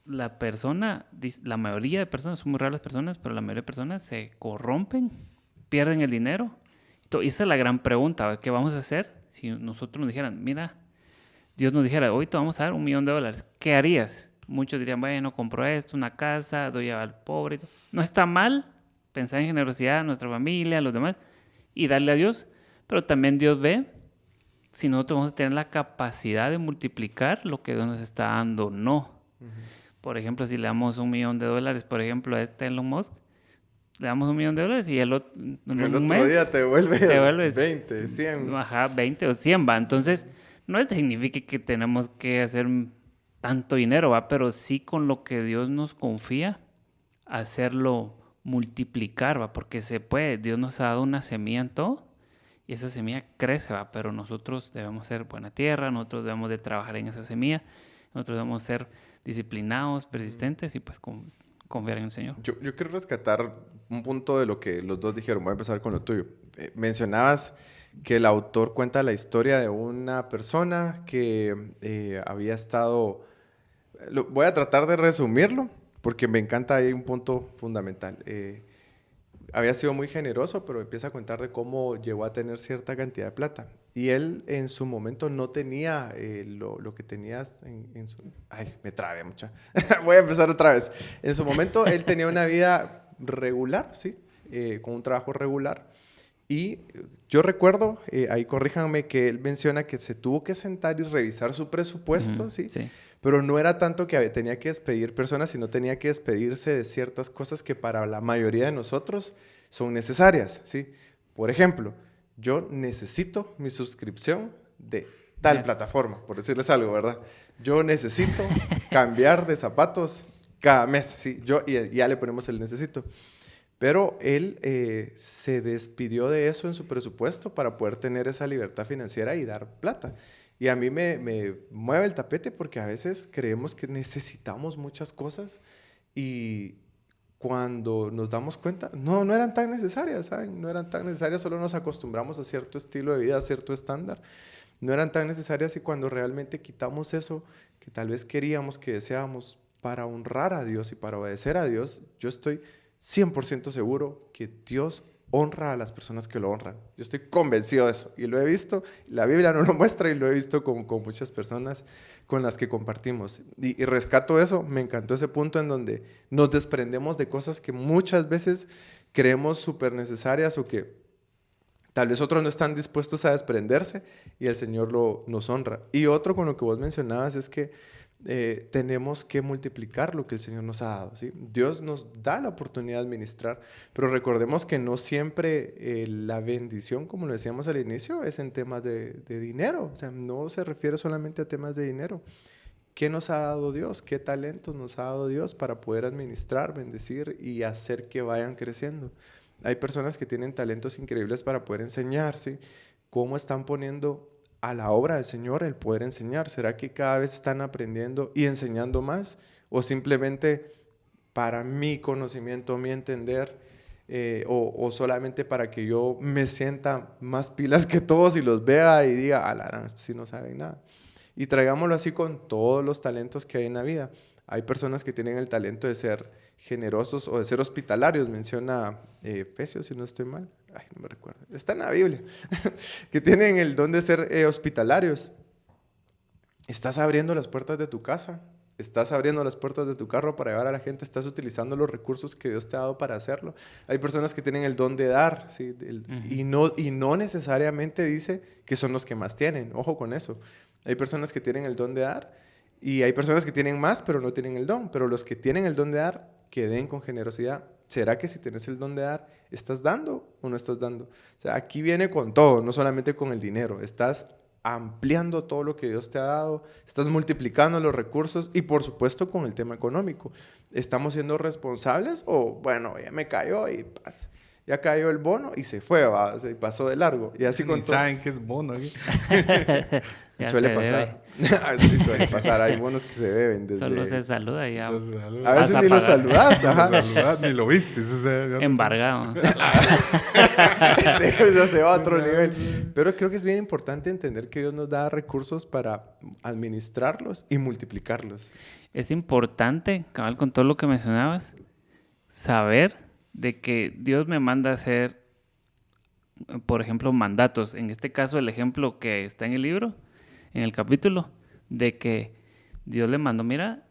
La persona, la mayoría de personas, son muy raras las personas, pero la mayoría de personas se corrompen, pierden el dinero. Y esa es la gran pregunta, ¿va? ¿Qué vamos a hacer si nosotros nos dijeran, mira, Dios nos dijera, hoy te vamos a dar $1,000,000, ¿qué harías? Muchos dirían, bueno, compro esto, una casa, doy al pobre. No está mal pensar en generosidad a nuestra familia, a los demás, y darle a Dios, pero también Dios ve si nosotros vamos a tener la capacidad de multiplicar lo que Dios nos está dando o no. Por ejemplo, si le damos $1,000,000, por ejemplo, a este Elon Musk, le damos $1,000,000 y en El un otro día te devuelves 20, 100. Ajá, 20 o 100, va. Entonces, no significa que tenemos que hacer tanto dinero, va, pero sí con lo que Dios nos confía, hacerlo multiplicar, va, porque se puede. Dios nos ha dado una semilla en todo y esa semilla crece, va, pero nosotros debemos ser buena tierra, nosotros debemos de trabajar en esa semilla, nosotros debemos ser disciplinados, persistentes y pues confiar en el Señor. Yo quiero rescatar un punto de lo que los dos dijeron. Voy a empezar con lo tuyo. Mencionabas que el autor cuenta la historia de una persona que había estado... voy a tratar de resumirlo porque me encanta, hay un punto fundamental. Había sido muy generoso, pero empieza a contar de cómo llegó a tener cierta cantidad de plata. Y él en su momento no tenía lo que tenías en su... Ay, me trabé mucha. Voy a empezar otra vez. En su momento él tenía una vida regular, ¿sí? Con un trabajo regular. Y yo recuerdo, ahí corríjanme, que él menciona que se tuvo que sentar y revisar su presupuesto, ¿sí? Sí. Pero no era tanto que tenía que despedir personas, sino tenía que despedirse de ciertas cosas que para la mayoría de nosotros son necesarias, ¿sí? Por ejemplo, yo necesito mi suscripción de tal plataforma, por decirles algo, ¿verdad? Yo necesito cambiar de zapatos cada mes, ¿sí? Y ya le ponemos el necesito. Pero él se despidió de eso en su presupuesto para poder tener esa libertad financiera y dar plata. Y a mí me mueve el tapete porque a veces creemos que necesitamos muchas cosas y cuando nos damos cuenta, no eran tan necesarias, ¿saben? No eran tan necesarias, solo nos acostumbramos a cierto estilo de vida, a cierto estándar. No eran tan necesarias y cuando realmente quitamos eso que tal vez queríamos, que deseábamos para honrar a Dios y para obedecer a Dios, yo estoy 100% seguro que Dios honra a las personas que lo honran. Yo estoy convencido de eso y lo he visto, la Biblia nos lo muestra y lo he visto con muchas personas con las que compartimos. Y rescato eso, me encantó ese punto en donde nos desprendemos de cosas que muchas veces creemos súper necesarias o que tal vez otros no están dispuestos a desprenderse y el Señor nos honra. Y otro con lo que vos mencionabas es que tenemos que multiplicar lo que el Señor nos ha dado, ¿sí? Dios nos da la oportunidad de administrar, pero recordemos que no siempre la bendición, como lo decíamos al inicio, es en temas de dinero. O sea, no se refiere solamente a temas de dinero. ¿Qué nos ha dado Dios? ¿Qué talentos nos ha dado Dios para poder administrar, bendecir y hacer que vayan creciendo? Hay personas que tienen talentos increíbles para poder enseñar, ¿sí? ¿Cómo están poniendo a la obra del Señor el poder enseñar? ¿Será que cada vez están aprendiendo y enseñando más? ¿O simplemente para mi conocimiento, mi entender, o solamente para que yo me sienta más pilas que todos y los vea y diga, alarán, estos sí no saben nada? Y traigámoslo así con todos los talentos que hay en la vida. Hay personas que tienen el talento de ser generosos o de ser hospitalarios. Menciona Efesios, si no estoy mal. Ay, no me recuerdo. Está en la Biblia. Que tienen el don de ser hospitalarios. Estás abriendo las puertas de tu casa. Estás abriendo las puertas de tu carro para llevar a la gente. Estás utilizando los recursos que Dios te ha dado para hacerlo. Hay personas que tienen el don de dar, ¿sí? Y no necesariamente dice que son los que más tienen. Ojo con eso. Hay personas que tienen el don de dar y hay personas que tienen más pero no tienen el don. Pero los que tienen el don de dar, que den con generosidad. ¿Será que si tienes el don de dar, estás dando o no estás dando? O sea, aquí viene con todo, no solamente con el dinero. Estás ampliando todo lo que Dios te ha dado, estás multiplicando los recursos y por supuesto con el tema económico. ¿Estamos siendo responsables o bueno, ya me cayó y paz? ya cayó el bono y se fue, ¿va? O sea, y pasó de largo. Y así Ni con todo. saben qué es bono. ¿Eh? Ya Suele se pasar. Sí, suele pasar. Hay bonos que se deben desde... Solo se saluda y ya. A Vas veces a ni lo pagar. saludás, ajá. Ni lo viste. O sea, ya no- Embargado. Ya se va a otro nivel. Pero creo que es bien importante entender que Dios nos da recursos para administrarlos y multiplicarlos. Es importante, cabal, con todo lo que mencionabas, saber de que Dios me manda a hacer, por ejemplo, mandatos. En este caso, el ejemplo que está en el libro, en el capítulo, de que Dios le mandó, mira,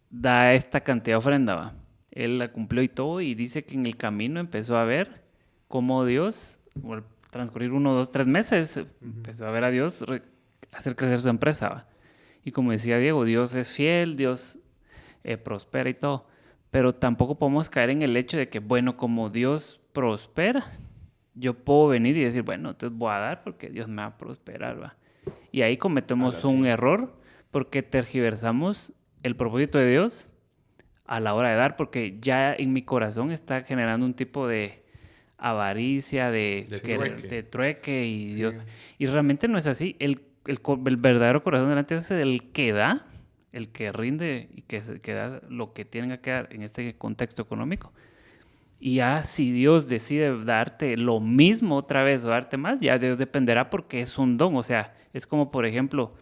da esta cantidad de ofrenda, va. Él la cumplió y todo, y dice que en el camino empezó a ver cómo Dios, al transcurrir 1, 2, 3 meses, empezó a ver a Dios hacer crecer su empresa, va. Y como decía Diego, Dios es fiel, Dios prospera y todo. Pero tampoco podemos caer en el hecho de que, bueno, como Dios prospera, yo puedo venir y decir, bueno, entonces voy a dar porque Dios me va a prosperar, ¿va? Y ahí cometemos un error porque tergiversamos el propósito de Dios a la hora de dar, porque ya en mi corazón está generando un tipo de avaricia, de trueque y Sí. Dios. Y realmente no es así. El verdadero corazón delante de Dios es el que da, el que rinde y que da lo que tiene que dar en este contexto económico. Y ya si Dios decide darte lo mismo otra vez o darte más, ya Dios dependerá porque es un don. O sea, es como, por ejemplo,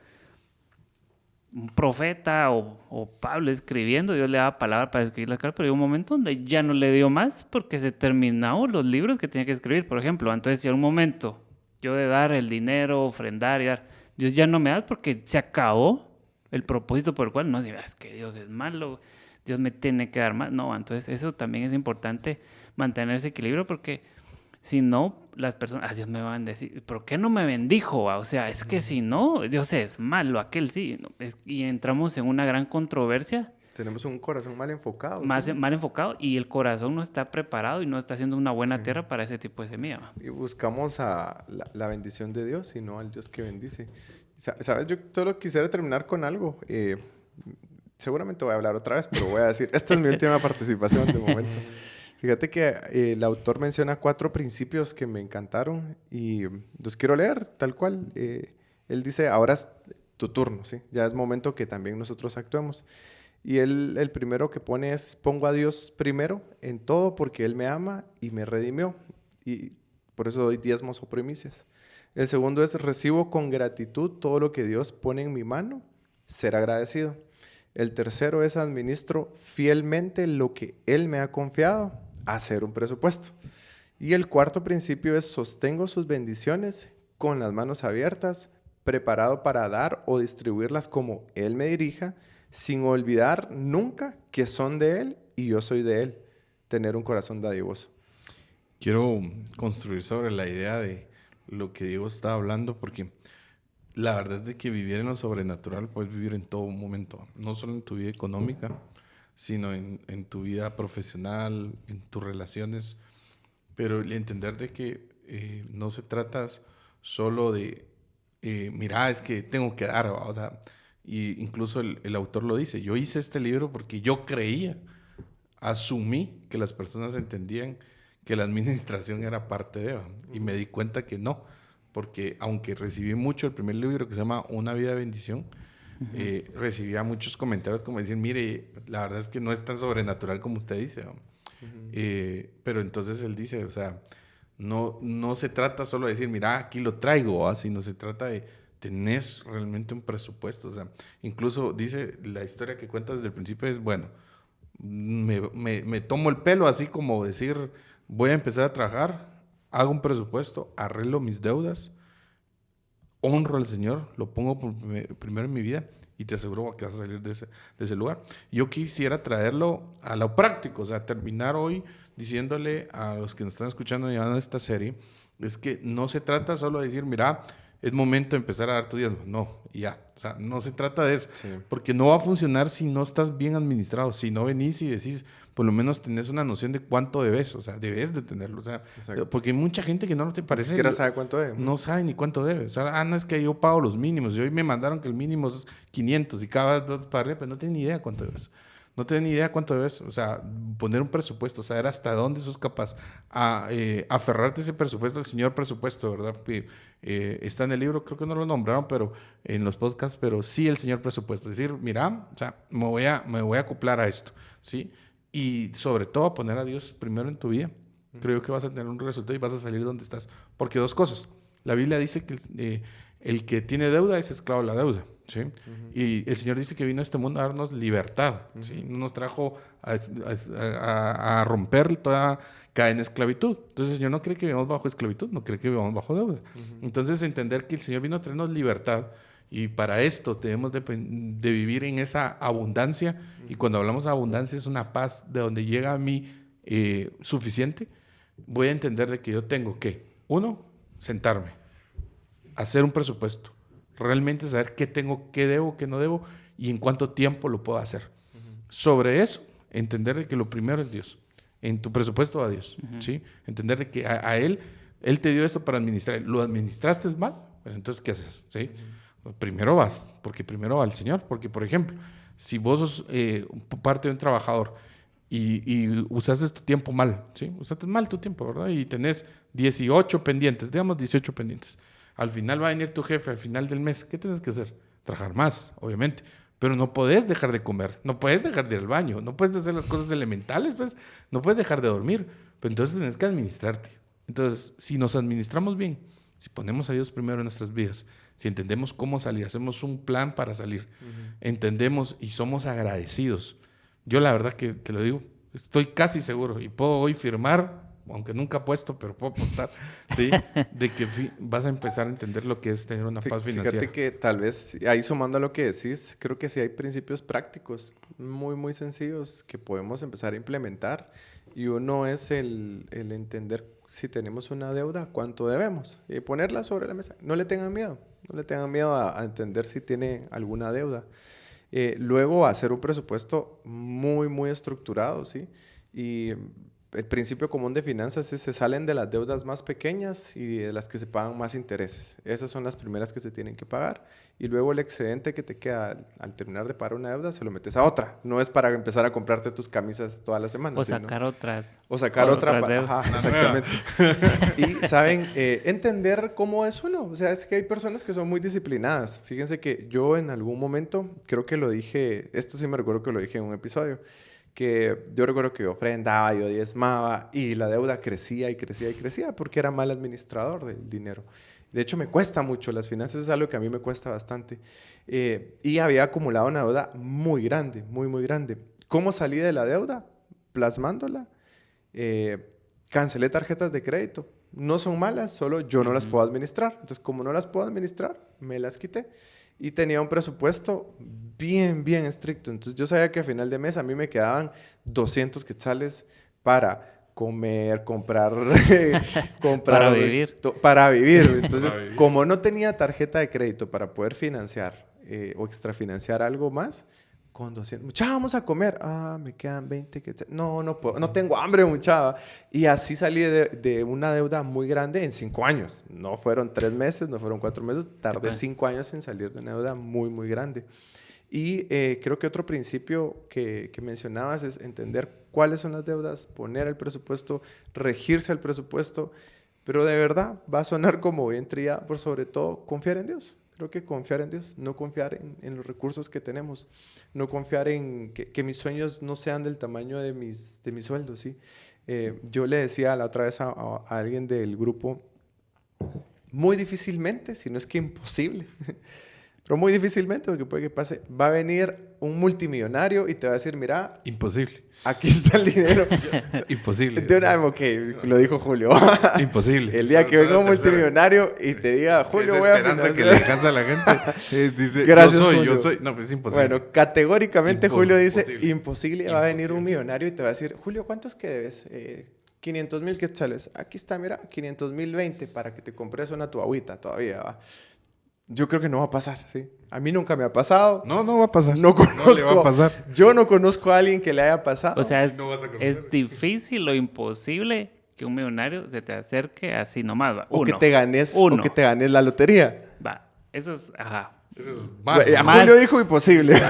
un profeta o Pablo escribiendo, Dios le daba palabra para escribir las cartas, pero hay un momento donde ya no le dio más porque se terminaron los libros que tenía que escribir, por ejemplo. Entonces, si en un momento yo de dar el dinero, ofrendar y dar, Dios ya no me da porque se acabó el propósito por el cual no es que Dios es malo, Dios me tiene que dar más. No, entonces eso también es importante, mantener ese equilibrio, porque si no, las personas, Dios me va a bendecir, ¿por qué no me bendijo? O sea, es que si no, Dios es malo, aquel sí. ¿No? Y entramos en una gran controversia. Tenemos un corazón mal enfocado. Más ¿sí? mal enfocado, y el corazón no está preparado y no está haciendo una buena tierra para ese tipo de semilla. Y buscamos a la bendición de Dios y no al Dios que bendice. ¿Sabes? Yo solo quisiera terminar con algo. Seguramente voy a hablar otra vez, pero voy a decir, esta es mi última participación de momento. Fíjate que el autor menciona 4 principios que me encantaron y los quiero leer tal cual. Él dice, ahora es tu turno, ¿sí? Ya es momento que también nosotros actuemos. Y él, el primero que pone es, pongo a Dios primero en todo porque Él me ama y me redimió. Y por eso doy diezmos o primicias. El segundo es, recibo con gratitud todo lo que Dios pone en mi mano, ser agradecido. El tercero es, administro fielmente lo que Él me ha confiado, hacer un presupuesto. Y el cuarto principio es, sostengo sus bendiciones con las manos abiertas, preparado para dar o distribuirlas como Él me dirija, sin olvidar nunca que son de Él y yo soy de Él. Tener un corazón dadivoso. Quiero construir sobre la idea de lo que Diego está hablando, porque la verdad es de que vivir en lo sobrenatural puedes vivir en todo momento, no solo en tu vida económica, sino en tu vida profesional, en tus relaciones, pero el entender de que no se trata solo de, mira, es que tengo que dar, o sea, y incluso el autor lo dice, yo hice este libro porque yo creía, asumí que las personas entendían que la administración era parte de, y me di cuenta que no, porque aunque recibí mucho el primer libro que se llama Una vida de bendición, recibía muchos comentarios como decir, mire, la verdad es que no es tan sobrenatural como usted dice, pero entonces él dice, o sea, no se trata solo de decir, mira, aquí lo traigo, sino se trata de tenés realmente un presupuesto. O sea, incluso dice, la historia que cuenta desde el principio es, bueno, me tomo el pelo así como decir, voy a empezar a trabajar, hago un presupuesto, arreglo mis deudas, honro al Señor, lo pongo primero en mi vida y te aseguro que vas a salir de ese lugar. Yo quisiera traerlo a lo práctico, o sea, terminar hoy diciéndole a los que nos están escuchando y van a esta serie, es que no se trata solo de decir, mira, es momento de empezar a dar tu diezmo. No, ya. O sea, no se trata de eso. Sí. Porque no va a funcionar si no estás bien administrado. Si no venís y decís, por lo menos tenés una noción de cuánto debes. O sea, debes de tenerlo. O sea, porque hay mucha gente que no te parece... Ni siquiera sabe cuánto debe. No sabe ni cuánto debe. O sea, no es que yo pago los mínimos. Y hoy me mandaron que el mínimo es 500 y cada vez para arriba, pero no tiene ni idea cuánto debes. no tenés ni idea cuánto debes. O sea, poner un presupuesto, saber hasta dónde sos capaz. Aferrarte a ese presupuesto, al señor presupuesto, ¿verdad? Está en el libro, creo que no lo nombraron, pero en los podcasts, pero sí el señor presupuesto. Es decir, mira, o sea, me voy a acoplar a esto, ¿sí? Y sobre todo a poner a Dios primero en tu vida. Creo que vas a tener un resultado y vas a salir donde estás. Porque dos cosas. La Biblia dice que el que tiene deuda es esclavo de la deuda, ¿sí? Y el Señor dice que vino a este mundo a darnos libertad, ¿sí? No nos trajo a romper toda cadena de esclavitud. Entonces el Señor no cree que vivamos bajo esclavitud, no cree que vivamos bajo deuda. Entonces entender que el Señor vino a traernos libertad y para esto debemos de vivir en esa abundancia. Y cuando hablamos de abundancia es una paz de donde llega a mí suficiente. Voy a entender de que yo tengo que, uno, sentarme, hacer un presupuesto, realmente saber qué tengo, qué debo, qué no debo y en cuánto tiempo lo puedo hacer. Sobre eso, entender de que lo primero es Dios. En tu presupuesto va Dios, ¿sí? Entender de que a Él te dio esto para administrar. ¿Lo administraste mal? Bueno, entonces, ¿qué haces? ¿Sí? Primero vas, porque primero va el Señor. Porque, por ejemplo, si vos sos parte de un trabajador y usaste tu tiempo mal, ¿sí? Usaste mal tu tiempo, ¿verdad? Y tenés 18 pendientes, digamos 18 pendientes. Al final va a venir tu jefe, al final del mes, ¿qué tienes que hacer? Trabajar más, obviamente. Pero no podés dejar de comer, no puedes dejar de ir al baño, no puedes hacer las cosas elementales, pues, no puedes dejar de dormir. Pero entonces tienes que administrarte. Entonces, si nos administramos bien, si ponemos a Dios primero en nuestras vidas, si entendemos cómo salir, hacemos un plan para salir, entendemos y somos agradecidos. Yo la verdad que te lo digo, estoy casi seguro y puedo hoy firmar, aunque nunca apuesto, pero puedo apostar, ¿sí? De que vas a empezar a entender lo que es tener una paz financiera. Fíjate que tal vez, ahí sumando a lo que decís, creo que sí hay principios prácticos muy, muy sencillos que podemos empezar a implementar. Y uno es el entender si tenemos una deuda, cuánto debemos. Y ponerla sobre la mesa. No le tengan miedo. No le tengan miedo a entender si tiene alguna deuda. Luego, hacer un presupuesto muy, muy estructurado, ¿sí? Y el principio común de finanzas es se salen de las deudas más pequeñas y de las que se pagan más intereses. Esas son las primeras que se tienen que pagar. Y luego el excedente que te queda al terminar de pagar una deuda, se lo metes a otra. No es para empezar a comprarte tus camisas todas las semanas. O sacar otras. O sacar otra. Ajá, exactamente. Y, ¿saben? Entender cómo es uno. O sea, es que hay personas que son muy disciplinadas. Fíjense que yo en algún momento, creo que lo dije, esto sí me recuerdo que lo dije en un episodio, que yo recuerdo que yo ofrendaba, yo diezmaba y la deuda crecía y crecía y crecía porque era mal administrador del dinero. De hecho, me cuesta mucho. Las finanzas es algo que a mí me cuesta bastante. Y había acumulado una deuda muy grande, muy, muy grande. ¿Cómo salí de la deuda? Plasmándola. Cancelé tarjetas de crédito. No son malas, solo yo no las puedo administrar. Entonces, como no las puedo administrar, me las quité. Y tenía un presupuesto bien, bien estricto. Entonces, yo sabía que a final de mes a mí me quedaban 200 quetzales para comer, comprar para vivir. Para vivir. Entonces, como no tenía tarjeta de crédito para poder financiar o extrafinanciar algo más, con 200, mucha, vamos a comer. Me quedan 20 quetzales. No puedo, no tengo hambre, mucha. Y así salí de una deuda muy grande en 5 años. No fueron 3 meses, no fueron 4 meses. Tardé 5 años en salir de una deuda muy, muy grande. Y creo que otro principio que mencionabas es entender cuáles son las deudas, poner el presupuesto, regirse al presupuesto, pero de verdad va a sonar como bien trillado, por sobre todo confiar en Dios. Creo que confiar en Dios, no confiar en los recursos que tenemos, no confiar en que mis sueños no sean del tamaño de mis sueldos, ¿sí? Yo le decía la otra vez a alguien del grupo, muy difícilmente, si no es que imposible, pero muy difícilmente, porque puede que pase, va a venir un multimillonario y te va a decir, mira... Imposible. Aquí está el dinero. Imposible. Ok, lo dijo Julio. Imposible. El día que venga un multimillonario y te diga, Julio, voy a financiar... que le alcanza a la gente. Dice, gracias, yo soy. No, pues es imposible. Bueno, categóricamente Julio dice, imposible. Imposible. Va a venir un millonario y te va a decir, Julio, ¿cuánto es que debes? 500,000 quetzales. Aquí está, mira, 500,020 para que te compres una tu agüita todavía, ¿va? Yo creo que no va a pasar, ¿sí? A mí nunca me ha pasado. No va a pasar. No le va a pasar. Yo no conozco a alguien que le haya pasado. O sea, es difícil o imposible que un millonario se te acerque así nomás, va. O que te ganes la lotería. Va, eso es, ajá. Eso es más. Julio dijo imposible.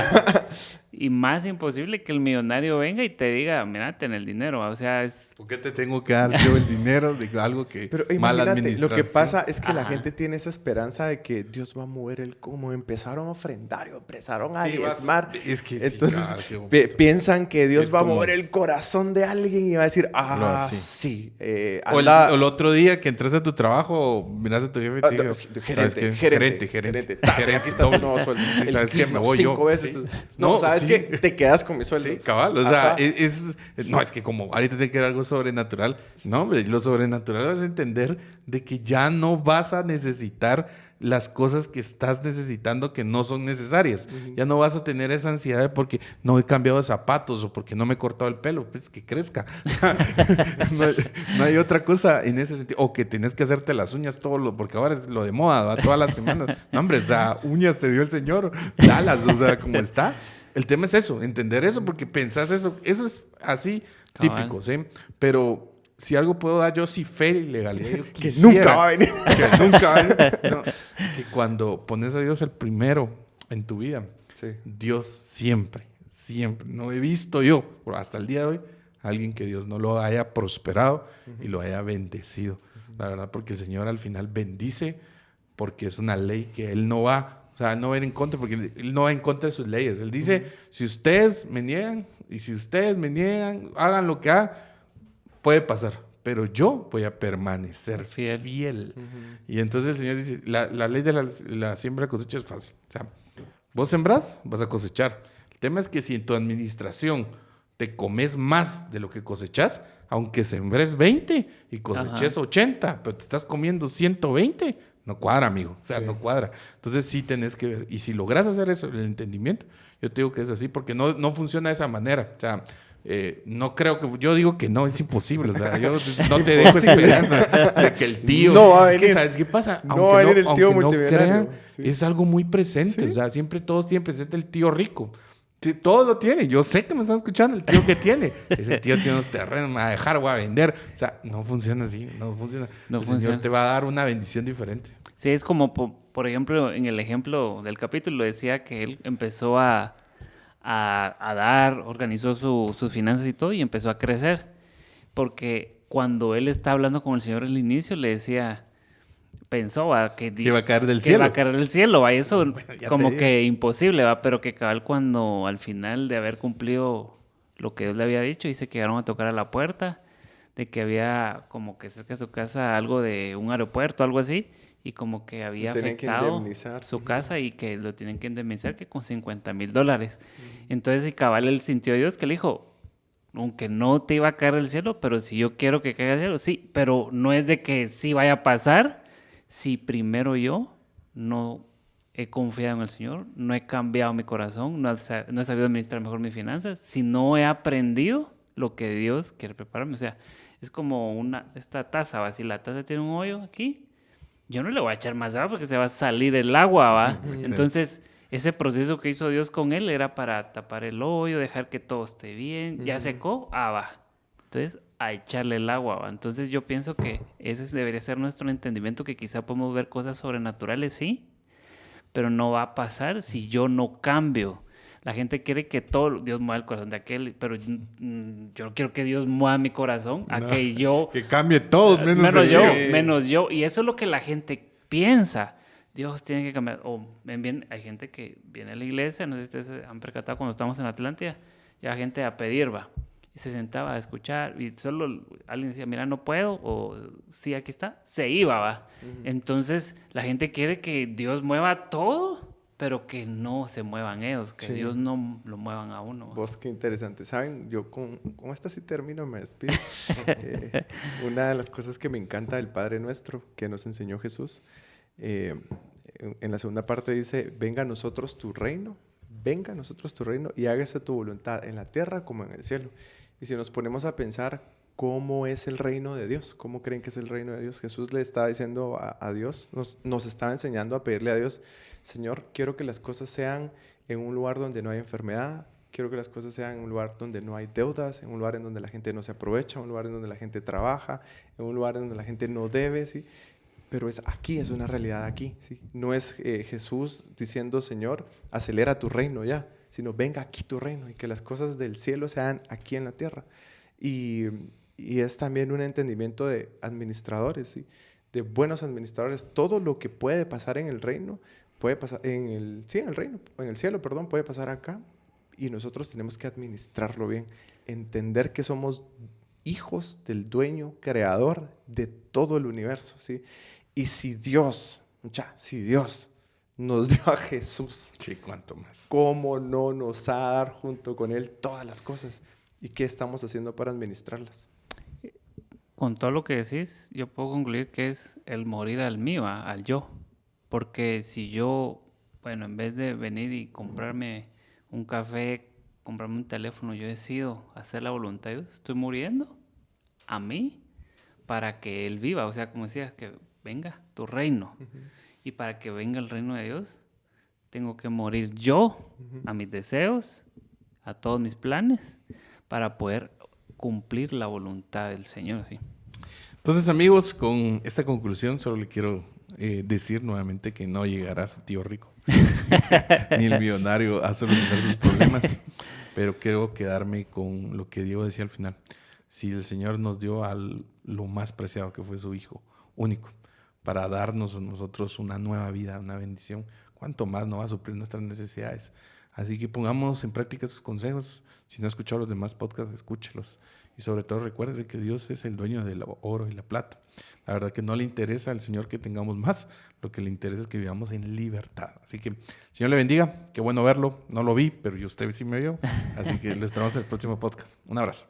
Y más imposible que el millonario venga y te diga, mira, ten el dinero. O sea, es... ¿Por qué te tengo que dar yo el dinero de algo que Pero mala imagínate, lo administración? que pasa es que la Ajá. gente tiene esa esperanza de que Dios va a mover el cómo. Empezaron a ofrendar, empezaron a Sí, diezmar. es que sí, Entonces claro, qué bonito. piensan que Dios Es va a como- mover el corazón de alguien y va a decir, Sí. sí. O anda- el otro día que entras a tu trabajo, miras a tu jefe y te digo, ¿sabes qué? gerente. Aquí está tu nuevo sueldo. Sí, ¿sabes qué? Me voy yo. 5 veces. Sí. No, No, ¿sabes sí. qué? Te quedas con mi sueldo. Sí, cabal. O sea, Ajá. no, es que como ahorita te queda algo sobrenatural. No, hombre, lo sobrenatural vas a entender de que ya no vas a necesitar las cosas que estás necesitando que no son necesarias. Ya no vas a tener esa ansiedad de porque no he cambiado de zapatos o porque no me he cortado el pelo. Pues que crezca. No hay otra cosa en ese sentido. O que tienes que hacerte las uñas porque ahora es lo de moda, ¿va? Todas las semanas. No, hombre, o sea, uñas te dio el Señor. Dalas, o sea, como está. El tema es eso, entender eso, porque pensás eso. Eso es así Cabal. típico, ¿sí? Pero si algo puedo dar yo, sí, fe y legalidad. Yo Que quisiera nunca va a venir. que nunca va a venir. No, que cuando pones a Dios el primero en tu vida, Sí. Dios siempre, no he visto yo, hasta el día de hoy, a alguien que Dios no lo haya prosperado y lo haya bendecido. La verdad, porque el Señor al final bendice, porque es una ley que Él no va, o sea, no va a ir en contra, porque Él no va en contra de sus leyes. Él dice, si ustedes me niegan, y si ustedes me niegan, hagan lo que hagan, puede pasar, pero yo voy a permanecer fiel. Y entonces el Señor dice, la ley de la siembra y cosecha es fácil. O sea, vos sembrás, vas a cosechar. El tema es que si en tu administración te comes más de lo que cosechas, aunque sembres 20 y coseches 80, pero te estás comiendo 120, no cuadra, amigo. O sea, no cuadra. Entonces sí tenés que ver. Y si logras hacer eso, el entendimiento, yo te digo que es así, porque no funciona de esa manera. O sea, no creo que... Yo digo que no, es imposible. O sea, yo no te dejo esperanza de que el tío... No va a Es que, venir. ¿sabes qué pasa? No va a venir el tío aunque multimillonario. crean, Sí. es algo muy presente. Sí. O sea, siempre todos tienen presente el tío rico. Sí, todo lo tiene. Yo sé que me están escuchando. El tío que tiene. Ese tío tiene unos terrenos, me va a dejar, voy a vender. O sea, no funciona así. No funciona. No el funciona. Señor te va a dar una bendición diferente. Sí, es como, por ejemplo, en el ejemplo del capítulo decía que él empezó a dar, organizó sus finanzas y todo y empezó a crecer. Porque cuando él está hablando con el Señor al inicio, le decía, pensó que iba a caer del que cielo. iba a caer del cielo, ¿va? Eso ya como te que imposible, ¿va? Pero que cabal cuando al final de haber cumplido lo que Dios le había dicho, dice que llegaron a tocar a la puerta, de que había como que cerca de su casa algo de un aeropuerto, algo así, y como que había Lo tienen que afectado indemnizar. su casa y que lo tienen que indemnizar que con $50,000. Entonces, y cabal, él sintió a Dios que le dijo, aunque no te iba a caer del cielo, pero si yo quiero que caiga del cielo, sí, pero no es de que sí vaya a pasar si primero yo no he confiado en el Señor, no he cambiado mi corazón, no he sabido administrar mejor mis finanzas, si no he aprendido lo que Dios quiere prepararme. O sea, es como esta taza, ¿va? Si la taza tiene un hoyo aquí, yo no le voy a echar más agua porque se va a salir el agua, ¿va? Entonces, ese proceso que hizo Dios con él era para tapar el hoyo, dejar que todo esté bien. Ya secó, va. Entonces, a echarle el agua, ¿va? Entonces, yo pienso que ese debería ser nuestro entendimiento, que quizá podemos ver cosas sobrenaturales, sí, pero no va a pasar si yo no cambio. La gente quiere que todo Dios mueva el corazón de aquel, pero yo no quiero que Dios mueva mi corazón a que yo... Que cambie todo, menos yo. Y eso es lo que la gente piensa. Dios tiene que cambiar. O bien, hay gente que viene a la iglesia, no sé si ustedes se han percatado cuando estamos en Atlántida, y hay gente a pedir, va. Y se sentaba a escuchar y solo alguien decía, mira, no puedo, o sí, aquí está, se iba, va. Entonces, la gente quiere que Dios mueva todo, pero que no se muevan ellos, que Dios no lo muevan a uno. Vos, qué interesante. ¿Saben? Yo con esta sí termino, me despido. Una de las cosas que me encanta del Padre Nuestro que nos enseñó Jesús, en la segunda parte dice, venga a nosotros tu reino, y hágase tu voluntad en la tierra como en el cielo. Y si nos ponemos a pensar cómo es el reino de Dios, cómo creen que es el reino de Dios, Jesús le estaba diciendo a Dios, nos estaba enseñando a pedirle a Dios, Señor, quiero que las cosas sean en un lugar donde no hay enfermedad, quiero que las cosas sean en un lugar donde no hay deudas, en un lugar en donde la gente no se aprovecha, en un lugar en donde la gente trabaja, en un lugar en donde la gente no debe, ¿sí? Pero es una realidad aquí, ¿sí? No es Jesús diciendo, Señor, acelera tu reino ya, sino venga aquí tu reino y que las cosas del cielo sean aquí en la tierra. Y es también un entendimiento de administradores, ¿sí? De buenos administradores. Todo lo que puede pasar en el reino, puede pasar en el cielo, perdón, puede pasar acá. Y nosotros tenemos que administrarlo bien, entender que somos hijos del dueño, creador de todo el universo, ¿sí? Y si Dios nos dio a Jesús, Sí, cuánto más. ¿cómo no nos va a dar junto con Él todas las cosas? ¿Y qué estamos haciendo para administrarlas? Con todo lo que decís, yo puedo concluir que es el morir al mío, al yo. Porque si yo, bueno, en vez de venir y comprarme un café, comprarme un teléfono, yo decido hacer la voluntad de Dios, estoy muriendo a mí para que Él viva. O sea, como decías, que venga tu reino. Y para que venga el reino de Dios, tengo que morir yo a mis deseos, a todos mis planes, para poder cumplir la voluntad del Señor, ¿sí? Entonces, amigos, con esta conclusión solo le quiero decir nuevamente que no llegará su tío rico ni el millonario a solucionar sus problemas, pero quiero quedarme con lo que Diego decía al final. Si el Señor nos dio lo más preciado que fue su Hijo único para darnos a nosotros una nueva vida, una bendición, ¿cuánto más no va a suplir nuestras necesidades? Así que pongamos en práctica sus consejos. Si no ha escuchado los demás podcasts, escúchelos. Y sobre todo recuerde que Dios es el dueño del oro y la plata. La verdad que no le interesa al Señor que tengamos más. Lo que le interesa es que vivamos en libertad. Así que, Señor le bendiga. Qué bueno verlo. No lo vi, pero usted sí me vio. Así que lo esperamos en el próximo podcast. Un abrazo.